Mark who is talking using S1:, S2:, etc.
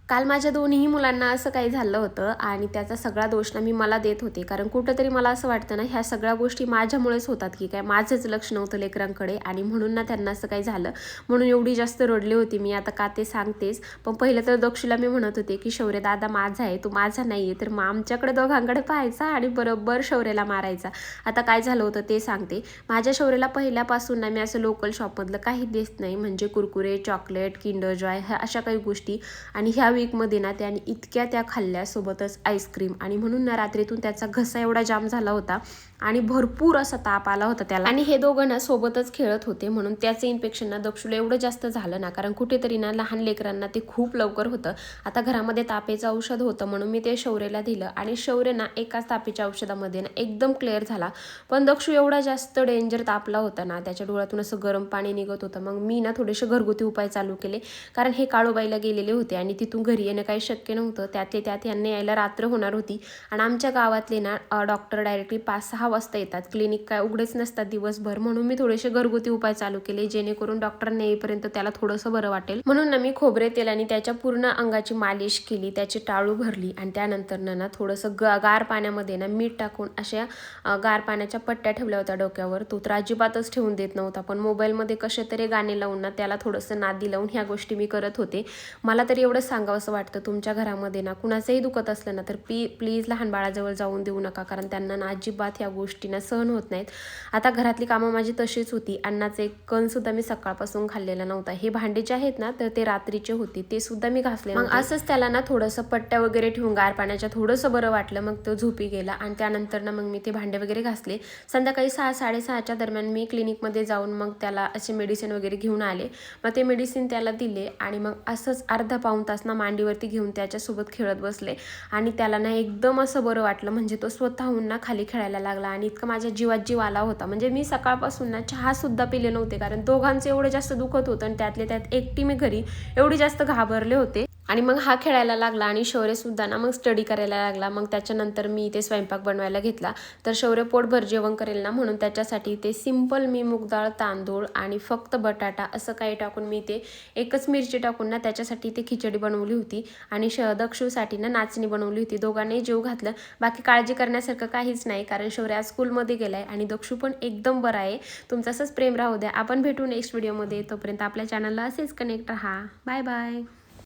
S1: काल माझ्या दोन्ही मुलांना असं काही झालं होतं आणि त्याचा सगळा दोष ना मी मला देत होते, कारण कुठंतरी मला असं वाटतं ना ह्या सगळ्या गोष्टी माझ्यामुळेच होतात की काय, माझंच लक्ष नव्हतं लेकरांकडे आणि म्हणून ना त्यांना असं काही झालं, म्हणून एवढी जास्त रडली होती मी. आता का ते सांगतेच, पण पहिलं तर दक्षूला मी म्हणत होते की शौर्य दादा माझा आहे, तो माझा नाही आहे, तर मग आमच्याकडे दोघांकडे पाहायचा आणि बरोबर शौर्याला मारायचा. आता काय झालं होतं ते सांगते. माझ्या शौर्याला पहिल्यापासून ना मी असं लोकल शॉपमधलं काही देत नाही, म्हणजे कुरकुरे, चॉकलेट, किंडर जॉय ह्या अशा काही गोष्टी. आणि ह्या वीकमध्ये ना त्याने इतक्या त्या खाल्ल्यासोबतच आईस्क्रीम, आणि म्हणून ना रात्रीतून त्याचा घसा एवढा जाम झाला होता आणि भरपूर असा ताप आला होता त्याला. आणि हे दोघं ना सोबतच खेळत होते, म्हणून त्याचं इन्फेक्शन ना दक्षूला एवढं जास्त झालं ना, कारण कुठेतरी ना लहान लेकरांना ते खूप लवकर होतं. आता घरामध्ये तापेचं औषध होतं म्हणून मी ते शौर्यला दिलं आणि शौर्य ना एकाच तापेच्या औषधामध्ये ना एकदम क्लिअर झाला. पण दक्षू एवढा जास्त डेंजर तापला होता ना, त्याच्या डोळ्यातून असं गरम पाणी निघत होतं. मग मी ना थोडेसे घरगुती उपाय चालू केले, कारण हे काळूबाईला गेलेले होते आणि तिथून घरी येणं काही शक्य नव्हतं. त्यातले त्यात यांना यायला रात्र होणार होती आणि आमच्या गावातले ना डॉक्टर डायरेक्टली 5-6 वाजता येतात, क्लिनिक काय उघडेच नसतात दिवसभर. म्हणून मी थोडेसे घरगुती उपाय चालू केले, जेणेकरून डॉक्टरांना येईपर्यंत त्याला थोडंसं बरं वाटेल. म्हणून ना मी खोबरे तेलाने त्याच्या पूर्ण अंगाची मालिश केली, त्याची टाळू भरली आणि त्यानंतर ना थोडंसं गार पाण्यामध्ये ना मीठ टाकून अशा गार पाण्याच्या पट्ट्या ठेवल्या होत्या डोक्यावर. तो तर अजिबातच ठेवून देत नव्हता, पण मोबाईलमध्ये कसे तरी गाणे लावून ना त्याला थोडंसं नादी लावून ह्या गोष्टी मी करत होते. मला तरी एवढं सांगावं असं वाटतं, तुमच्या घरामध्ये ना कुणाचंही दुखत असलं ना तर प्लीज लहान बाळाजवळ जाऊन देऊ नका, कारण त्यांना ना अजिबात ह्या गोष्टींना सहन होत नाहीत. आता घरातली कामं माझी तशीच होती. अन्नाचं एक कणसुद्धा मी सकाळपासून खाल्लेला नव्हता. हे भांडे जे आहेत ना तर ते रात्रीचे होते, ते सुद्धा मी घासले. मग असंच त्याला ना थोडंसं पट्ट्या वगैरे ठेवून गार पाण्याच्या थोडंसं बरं वाटलं, मग तो झोपी गेला आणि त्यानंतर ना मग मी ते भांडे वगैरे घासले. संध्याकाळी 6-6:30च्या दरम्यान मी क्लिनिकमध्ये जाऊन मग त्याला असे मेडिसिन वगैरे घेऊन आले. मग ते मेडिसिन त्याला दिले आणि मग असंच अर्धा पाऊण तास ना मांडीवरती घेऊन त्याच्यासोबत खेळत बसले आणि त्याला ना एकदम असं बरं वाटलं, म्हणजे तो स्वतःहून ना खाली खेळायला लागला आणि इतकं माझ्या जीवात जीव आला होता. म्हणजे मी सकाळपासून ना चहासुद्धा पिले नव्हते, कारण दोघांचं एवढं जास्त दुखत होतं आणि त्यातले त्यात एकटी मी घरी एवढी जास्त घाबरले होते. आणि मग हा खेळायला लागला आणि शौर्यसुद्धा ना मग स्टडी करायला लागला. मग त्याच्यानंतर मी ते स्वयंपाक बनवायला घेतला, तर शौर्य पोटभर जेवण करेल ना, म्हणून त्याच्यासाठी ते सिंपल मी मूगडाळ, तांदूळ आणि फक्त बटाटा असं काही टाकून मी ते एकच मिरची टाकून ना त्याच्यासाठी ते खिचडी बनवली होती आणि दक्षूसाठी ना नाचणी बनवली होती. दोघांनाही जेव घातलं. बाकी काळजी करण्यासारखं काहीच नाही, कारण शौर्य आज स्कूलमध्ये गेलाय आणि दक्षू पण एकदम बरा आहे. तुमचं असंच प्रेम राहू द्या. आपण भेटू नेक्स्ट व्हिडिओमध्ये. तोपर्यंत आपल्या चॅनलला असेच कनेक्ट राहा. Bye bye.